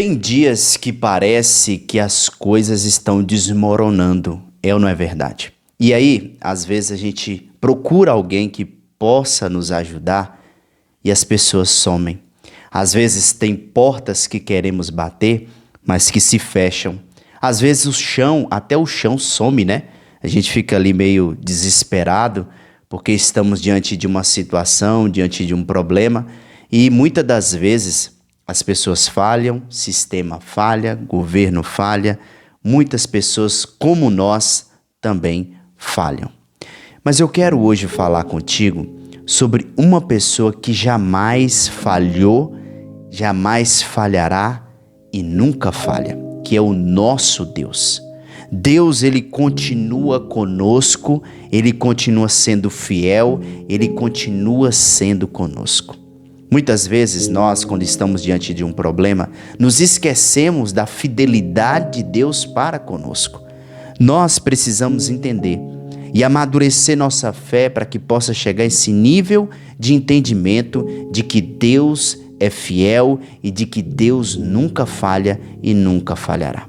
Tem dias que parece que as coisas estão desmoronando, é ou não é verdade? E aí, às vezes a gente procura alguém que possa nos ajudar e as pessoas somem. Às vezes tem portas que queremos bater, mas que se fecham. Às vezes até o chão some, né? A gente fica ali meio desesperado porque estamos diante de uma situação, diante de um problema e muitas das vezes as pessoas falham, sistema falha, governo falha, muitas pessoas como nós também falham. Mas eu quero hoje falar contigo sobre uma pessoa que jamais falhou, jamais falhará e nunca falha, que é o nosso Deus. Deus, ele continua conosco, ele continua sendo fiel, ele continua sendo conosco. Muitas vezes nós, quando estamos diante de um problema, nos esquecemos da fidelidade de Deus para conosco. Nós precisamos entender e amadurecer nossa fé para que possa chegar a esse nível de entendimento de que Deus é fiel e de que Deus nunca falha e nunca falhará.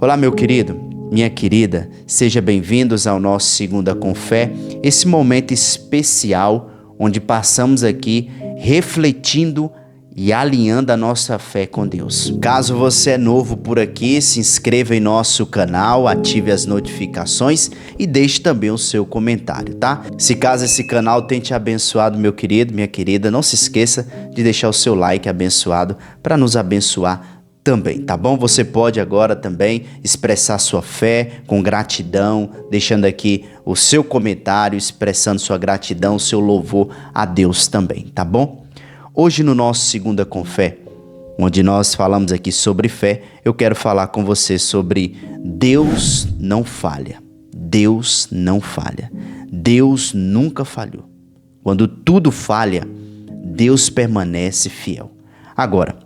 Olá, meu querido, minha querida, sejam bem-vindos ao nosso Segunda com Fé, esse momento especial onde passamos aqui refletindo e alinhando a nossa fé com Deus. Caso você é novo por aqui, se inscreva em nosso canal, ative as notificações e deixe também o seu comentário, tá? Se caso esse canal tenha te abençoado, meu querido, minha querida, não se esqueça de deixar o seu like abençoado para nos abençoar também, tá bom? Você pode agora também expressar sua fé com gratidão, deixando aqui o seu comentário, expressando sua gratidão, seu louvor a Deus também, tá bom? Hoje no nosso Segunda com Fé, onde nós falamos aqui sobre fé, eu quero falar com você sobre Deus não falha. Deus não falha. Deus nunca falhou. Quando tudo falha, Deus permanece fiel. Agora,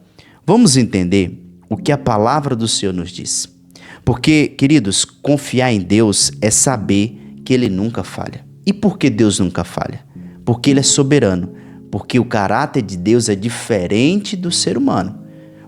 vamos entender o que a palavra do Senhor nos diz. Porque, queridos, confiar em Deus é saber que Ele nunca falha. E por que Deus nunca falha? Porque Ele é soberano. Porque o caráter de Deus é diferente do ser humano.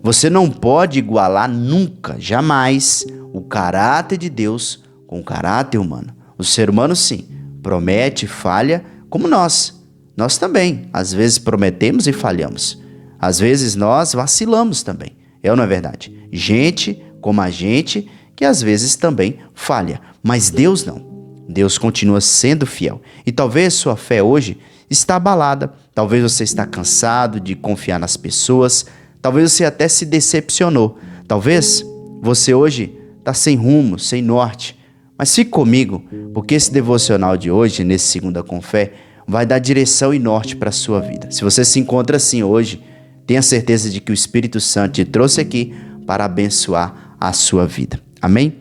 Você não pode igualar nunca, jamais, o caráter de Deus com o caráter humano. O ser humano, sim, promete, falha, como nós. Nós também, às vezes prometemos e falhamos. Às vezes nós vacilamos também. É ou não é verdade? Gente como a gente que às vezes também falha. Mas Deus não. Deus continua sendo fiel. E talvez sua fé hoje está abalada. Talvez você está cansado de confiar nas pessoas. Talvez você até se decepcionou. Talvez você hoje está sem rumo, sem norte. Mas fique comigo, porque esse devocional de hoje, nesse Segunda com Fé, vai dar direção e norte para a sua vida. Se você se encontra assim hoje, tenha certeza de que o Espírito Santo te trouxe aqui para abençoar a sua vida. Amém?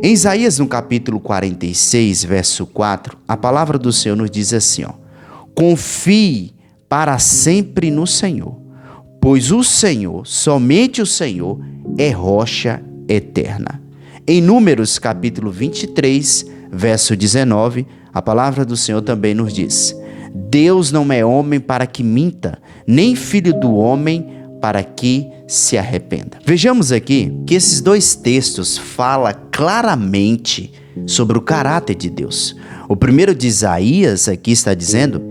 Em Isaías, no capítulo 46, verso 4, a palavra do Senhor nos diz assim, ó: confie para sempre no Senhor, pois o Senhor, somente o Senhor, é rocha eterna. Em Números, capítulo 23, verso 19, a palavra do Senhor também nos diz: Deus não é homem para que minta, nem filho do homem para que se arrependa. Vejamos aqui que esses dois textos falam claramente sobre o caráter de Deus. O primeiro de Isaías aqui está dizendo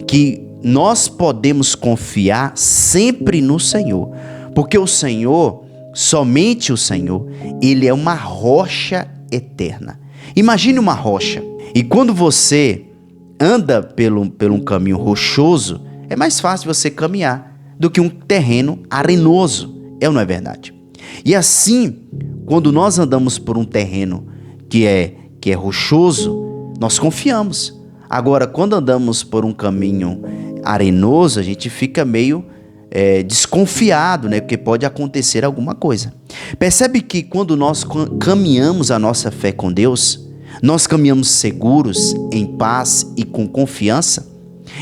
que nós podemos confiar sempre no Senhor, porque o Senhor, somente o Senhor, ele é uma rocha eterna. Imagine uma rocha, e quando você anda por um caminho rochoso, é mais fácil você caminhar do que um terreno arenoso, é ou não é verdade? E assim, quando nós andamos por um terreno que é rochoso, nós confiamos. Agora, quando andamos por um caminho arenoso, a gente fica meio desconfiado, né? Porque pode acontecer alguma coisa. Percebe que quando nós caminhamos a nossa fé com Deus, nós caminhamos seguros, em paz e com confiança.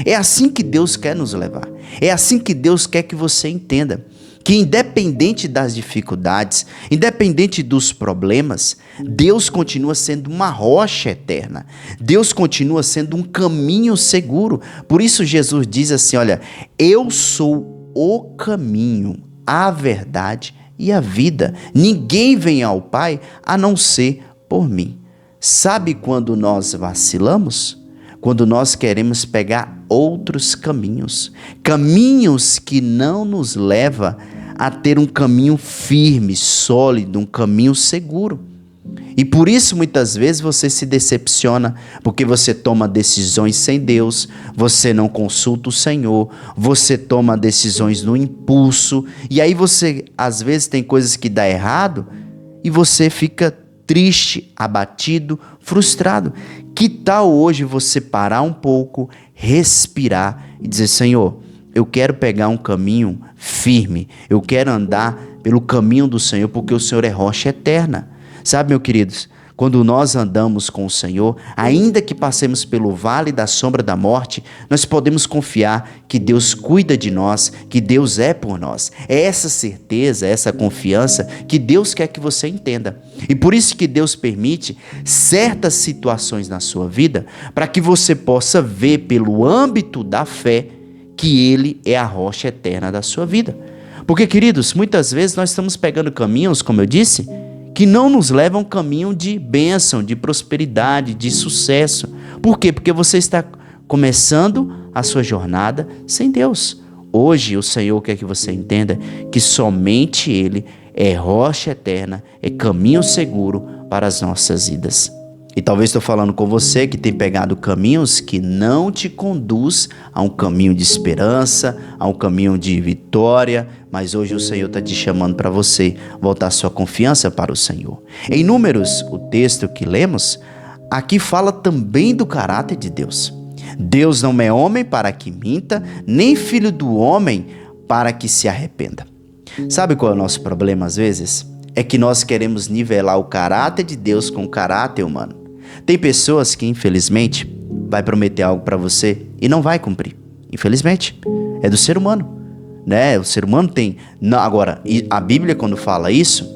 É assim que Deus quer nos levar. É assim que Deus quer que você entenda que independente das dificuldades, independente dos problemas, Deus continua sendo uma rocha eterna. Deus continua sendo um caminho seguro. Por isso Jesus diz assim, olha, eu sou o caminho, a verdade e a vida. Ninguém vem ao Pai a não ser por mim. Sabe quando nós vacilamos? Quando nós queremos pegar outros caminhos. Caminhos que não nos levam a ter um caminho firme, sólido, um caminho seguro. E por isso muitas vezes você se decepciona, porque você toma decisões sem Deus, você não consulta o Senhor, você toma decisões no impulso, e aí você às vezes tem coisas que dá errado e você fica triste, abatido, frustrado. Que tal hoje você parar um pouco, respirar e dizer: Senhor, eu quero pegar um caminho firme, eu quero andar pelo caminho do Senhor, porque o Senhor é rocha eterna. Sabe, meus queridos, quando nós andamos com o Senhor, ainda que passemos pelo vale da sombra da morte, nós podemos confiar que Deus cuida de nós, que Deus é por nós. É essa certeza, essa confiança que Deus quer que você entenda. E por isso que Deus permite certas situações na sua vida, para que você possa ver pelo âmbito da fé que Ele é a rocha eterna da sua vida. Porque, queridos, muitas vezes nós estamos pegando caminhos, como eu disse, que não nos levam a um caminho de bênção, de prosperidade, de sucesso. Por quê? Porque você está começando a sua jornada sem Deus. Hoje o Senhor quer que você entenda que somente Ele é rocha eterna, é caminho seguro para as nossas vidas. E talvez estou falando com você que tem pegado caminhos que não te conduz a um caminho de esperança, a um caminho de vitória, mas hoje o Senhor está te chamando para você voltar sua confiança para o Senhor. Em Números, o texto que lemos, aqui fala também do caráter de Deus. Deus não é homem para que minta, nem filho do homem para que se arrependa. Sabe qual é o nosso problema às vezes? É que nós queremos nivelar o caráter de Deus com o caráter humano. Tem pessoas que, infelizmente, vai prometer algo para você e não vai cumprir. Infelizmente, é do ser humano, né? O ser humano tem... Agora, a Bíblia, quando fala isso,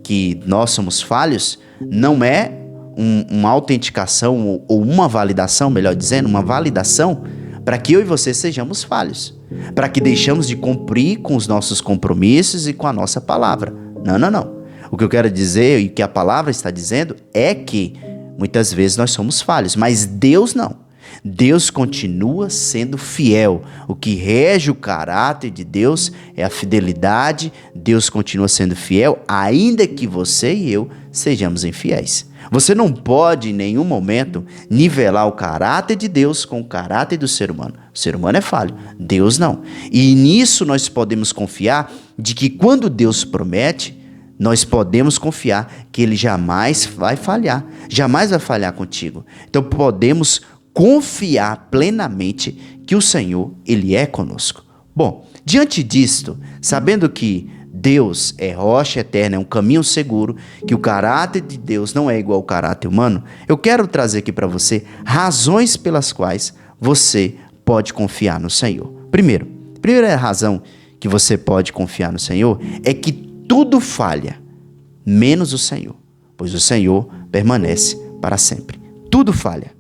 que nós somos falhos, não é uma autenticação ou uma validação, melhor dizendo, uma validação para que eu e você sejamos falhos, para que deixamos de cumprir com os nossos compromissos e com a nossa palavra. Não, não, não. O que eu quero dizer e o que a palavra está dizendo é que muitas vezes nós somos falhos, mas Deus não. Deus continua sendo fiel. O que rege o caráter de Deus é a fidelidade. Deus continua sendo fiel, ainda que você e eu sejamos infiéis. Você não pode em nenhum momento nivelar o caráter de Deus com o caráter do ser humano. O ser humano é falho, Deus não. E nisso nós podemos confiar de que quando Deus promete, nós podemos confiar que Ele jamais vai falhar contigo. Então podemos confiar plenamente que o Senhor, Ele é conosco. Bom, diante disto, sabendo que Deus é rocha eterna, é um caminho seguro, que o caráter de Deus não é igual ao caráter humano, eu quero trazer aqui para você razões pelas quais você pode confiar no Senhor. Primeira razão que você pode confiar no Senhor é que tudo falha, menos o Senhor, pois o Senhor permanece para sempre. Tudo falha,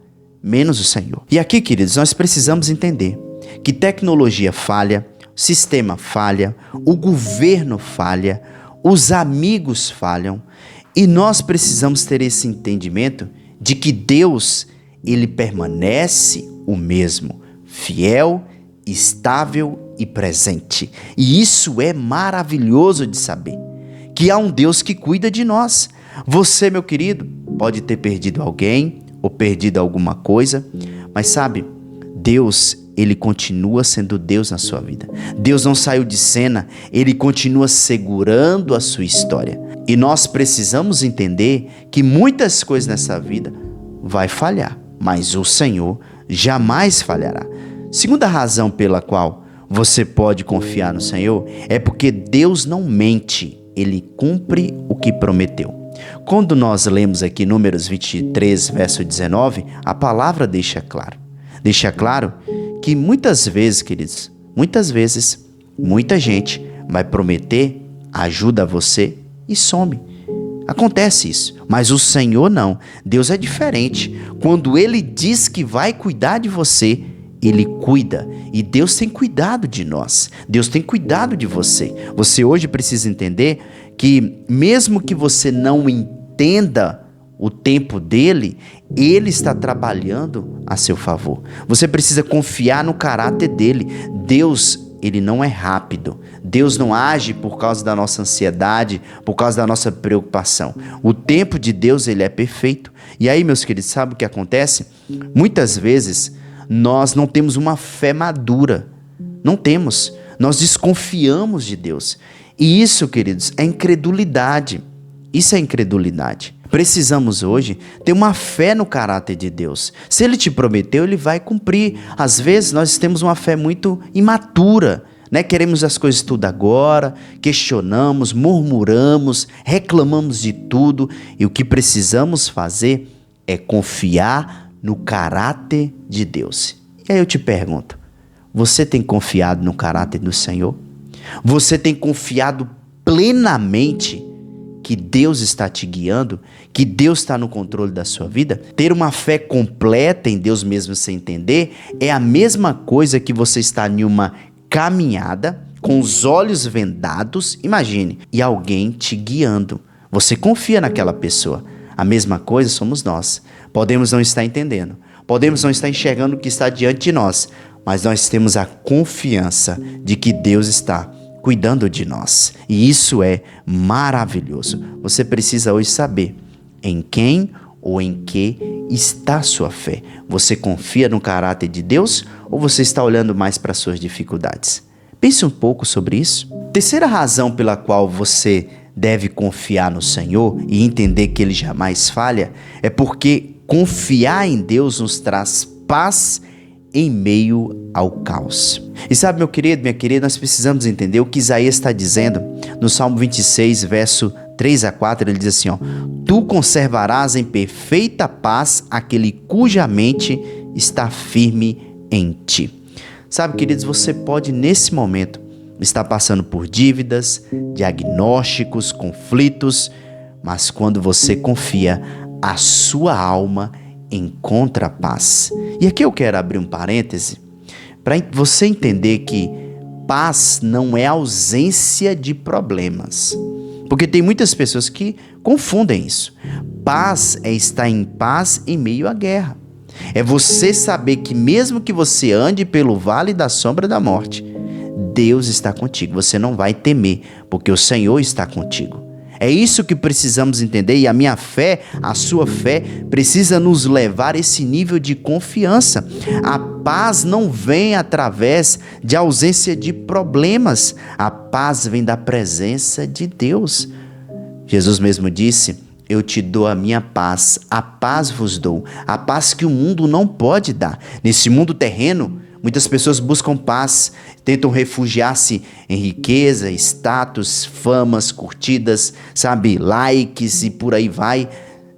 menos o Senhor. E aqui, queridos, nós precisamos entender que tecnologia falha, o sistema falha, o governo falha, os amigos falham, e nós precisamos ter esse entendimento de que Deus, Ele permanece o mesmo, fiel, estável e presente. E isso é maravilhoso de saber, que há um Deus que cuida de nós. Você, meu querido, pode ter perdido alguém ou perdido alguma coisa, mas sabe, Deus, Ele continua sendo Deus na sua vida. Deus não saiu de cena, Ele continua segurando a sua história. E nós precisamos entender que muitas coisas nessa vida vai falhar, mas o Senhor jamais falhará. Segunda razão pela qual você pode confiar no Senhor é porque Deus não mente, Ele cumpre o que prometeu. Quando nós lemos aqui Números 23, verso 19, a palavra deixa claro que muitas vezes, queridos, muita gente vai prometer ajuda a você e some. Acontece isso, mas o Senhor não. Deus é diferente. Quando Ele diz que vai cuidar de você, Ele cuida e Deus tem cuidado de nós. Deus tem cuidado de você. Você hoje precisa entender que mesmo que você não entenda o tempo dele, ele está trabalhando a seu favor. Você precisa confiar no caráter dele. Deus, ele não é rápido. Deus não age por causa da nossa ansiedade, por causa da nossa preocupação. O tempo de Deus, ele é perfeito. E aí, meus queridos, sabe o que acontece? Muitas vezes nós não temos uma fé madura. Não temos. Nós desconfiamos de Deus. E isso, queridos, é incredulidade. Isso é incredulidade. Precisamos hoje ter uma fé no caráter de Deus. Se Ele te prometeu, Ele vai cumprir. Às vezes nós temos uma fé muito imatura, né? Queremos as coisas tudo agora, questionamos, murmuramos, reclamamos de tudo. E o que precisamos fazer é confiar no caráter de Deus. E aí eu te pergunto, você tem confiado no caráter do Senhor? Você tem confiado plenamente que Deus está te guiando, que Deus está no controle da sua vida? Ter uma fé completa em Deus mesmo sem entender é a mesma coisa que você estar em uma caminhada com os olhos vendados, imagine, e alguém te guiando. Você confia naquela pessoa. A mesma coisa somos nós. Podemos não estar entendendo, podemos não estar enxergando o que está diante de nós, mas nós temos a confiança de que Deus está cuidando de nós. E isso é maravilhoso. Você precisa hoje saber em quem ou em que está a sua fé. Você confia no caráter de Deus ou você está olhando mais para as suas dificuldades? Pense um pouco sobre isso. Terceira razão pela qual você deve confiar no Senhor e entender que Ele jamais falha é porque confiar em Deus nos traz paz em meio ao caos. E sabe, meu querido, minha querida, nós precisamos entender o que Isaías está dizendo no Salmo 26, verso 3 a 4, ele diz assim, Tu conservarás em perfeita paz aquele cuja mente está firme em ti. Sabe, queridos, você pode nesse momento estar passando por dívidas, diagnósticos, conflitos, mas quando você confia, a sua alma encontra paz. E aqui eu quero abrir um parêntese para você entender que paz não é ausência de problemas. Porque tem muitas pessoas que confundem isso. Paz é estar em paz em meio à guerra. É você saber que mesmo que você ande pelo vale da sombra da morte, Deus está contigo. Você não vai temer, porque o Senhor está contigo. É isso que precisamos entender, e a minha fé, a sua fé, precisa nos levar a esse nível de confiança. A paz não vem através de ausência de problemas, a paz vem da presença de Deus. Jesus mesmo disse, eu te dou a minha paz, a paz vos dou, a paz que o mundo não pode dar. Nesse mundo terreno, muitas pessoas buscam paz, tentam refugiar-se em riqueza, status, famas, curtidas, sabe, likes e por aí vai.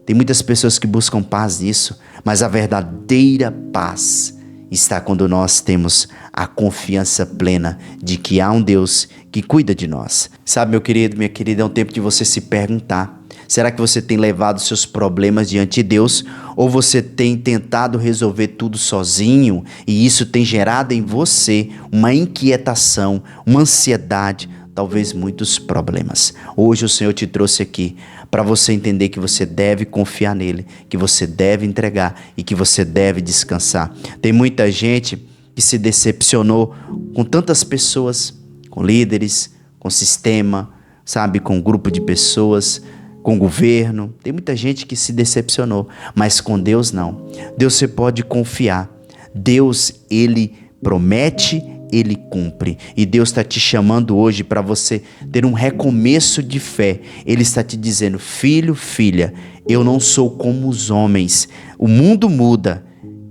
Tem muitas pessoas que buscam paz nisso, mas a verdadeira paz está quando nós temos a confiança plena de que há um Deus que cuida de nós. Sabe, meu querido, minha querida, é um tempo de você se perguntar, será que você tem levado seus problemas diante de Deus ou você tem tentado resolver tudo sozinho e isso tem gerado em você uma inquietação, uma ansiedade, talvez muitos problemas? Hoje o Senhor te trouxe aqui para você entender que você deve confiar nele, que você deve entregar e que você deve descansar. Tem muita gente que se decepcionou com tantas pessoas, com líderes, com sistema, sabe, com um grupo de pessoas, com o governo. Tem muita gente que se decepcionou, mas com Deus não. Deus você pode confiar. Deus, Ele promete, Ele cumpre. E Deus está te chamando hoje para você ter um recomeço de fé. Ele está te dizendo, filho, filha, eu não sou como os homens. O mundo muda,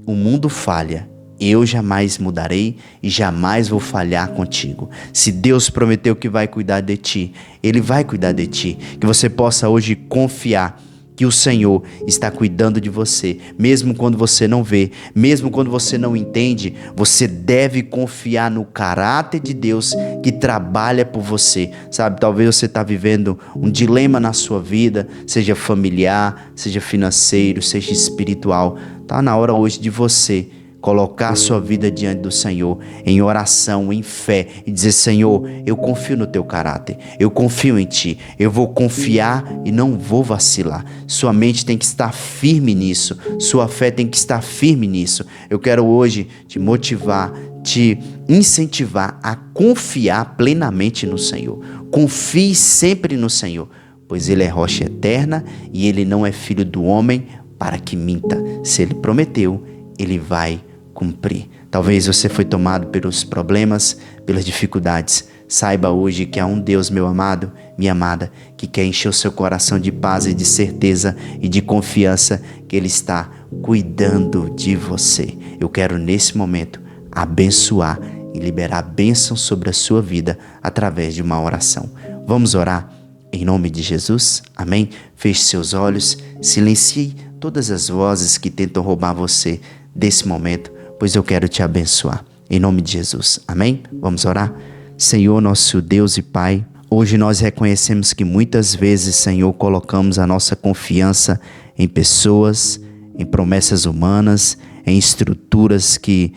o mundo falha. Eu jamais mudarei e jamais vou falhar contigo. Se Deus prometeu que vai cuidar de ti, Ele vai cuidar de ti. Que você possa hoje confiar que o Senhor está cuidando de você. Mesmo quando você não vê, mesmo quando você não entende, você deve confiar no caráter de Deus que trabalha por você. Sabe, talvez você está vivendo um dilema na sua vida, seja familiar, seja financeiro, seja espiritual. Está na hora hoje de você colocar sua vida diante do Senhor em oração, em fé e dizer: Senhor, eu confio no teu caráter, eu confio em ti, eu vou confiar e não vou vacilar. Sua mente tem que estar firme nisso, sua fé tem que estar firme nisso. Eu quero hoje te motivar, te incentivar a confiar plenamente no Senhor. Confie sempre no Senhor, pois Ele é rocha eterna e Ele não é filho do homem para que minta. Se Ele prometeu, Ele vai cumprir. Talvez você foi tomado pelos problemas, pelas dificuldades. Saiba hoje que há um Deus, meu amado, minha amada, que quer encher o seu coração de paz e de certeza e de confiança que Ele está cuidando de você. Eu quero nesse momento abençoar e liberar bênção sobre a sua vida através de uma oração. Vamos orar? Em nome de Jesus, amém? Feche seus olhos, silencie todas as vozes que tentam roubar você desse momento, pois eu quero te abençoar. Em nome de Jesus, amém? Vamos orar? Senhor, nosso Deus e Pai, hoje nós reconhecemos que muitas vezes, Senhor, colocamos a nossa confiança em pessoas, em promessas humanas, em estruturas que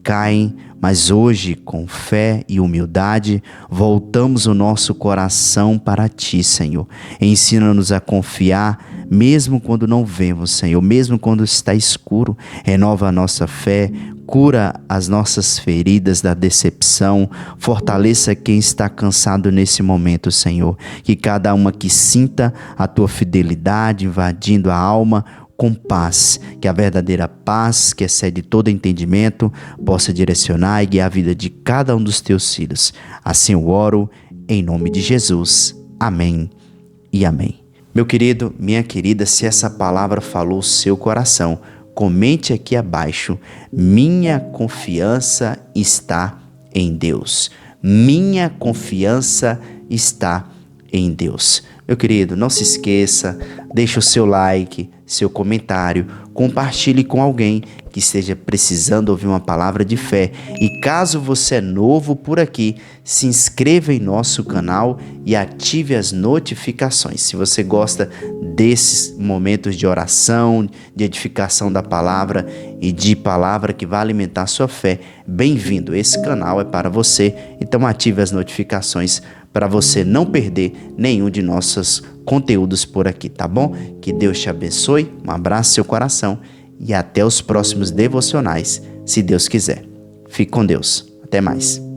caem, mas hoje, com fé e humildade, voltamos o nosso coração para Ti, Senhor. Ensina-nos a confiar, mesmo quando não vemos, Senhor, mesmo quando está escuro. Renova a nossa fé, cura as nossas feridas da decepção, fortaleça quem está cansado nesse momento, Senhor. Que cada uma que sinta a Tua fidelidade invadindo a alma, com paz, que a verdadeira paz, que excede todo entendimento, possa direcionar e guiar a vida de cada um dos teus filhos. Assim eu oro, em nome de Jesus. Amém e amém. Meu querido, minha querida, se essa palavra falou o seu coração, comente aqui abaixo: minha confiança está em Deus. Minha confiança está em Deus. Meu querido, não se esqueça, deixe o seu like, seu comentário, compartilhe com alguém que esteja precisando ouvir uma palavra de fé. E caso você é novo por aqui, se inscreva em nosso canal e ative as notificações. Se você gosta desses momentos de oração, de edificação da palavra e de palavra que vai alimentar a sua fé, bem-vindo. Esse canal é para você, então ative as notificações para você não perder nenhum de nossos conteúdos por aqui, tá bom? Que Deus te abençoe, um abraço no seu coração e até os próximos devocionais, se Deus quiser. Fique com Deus. Até mais.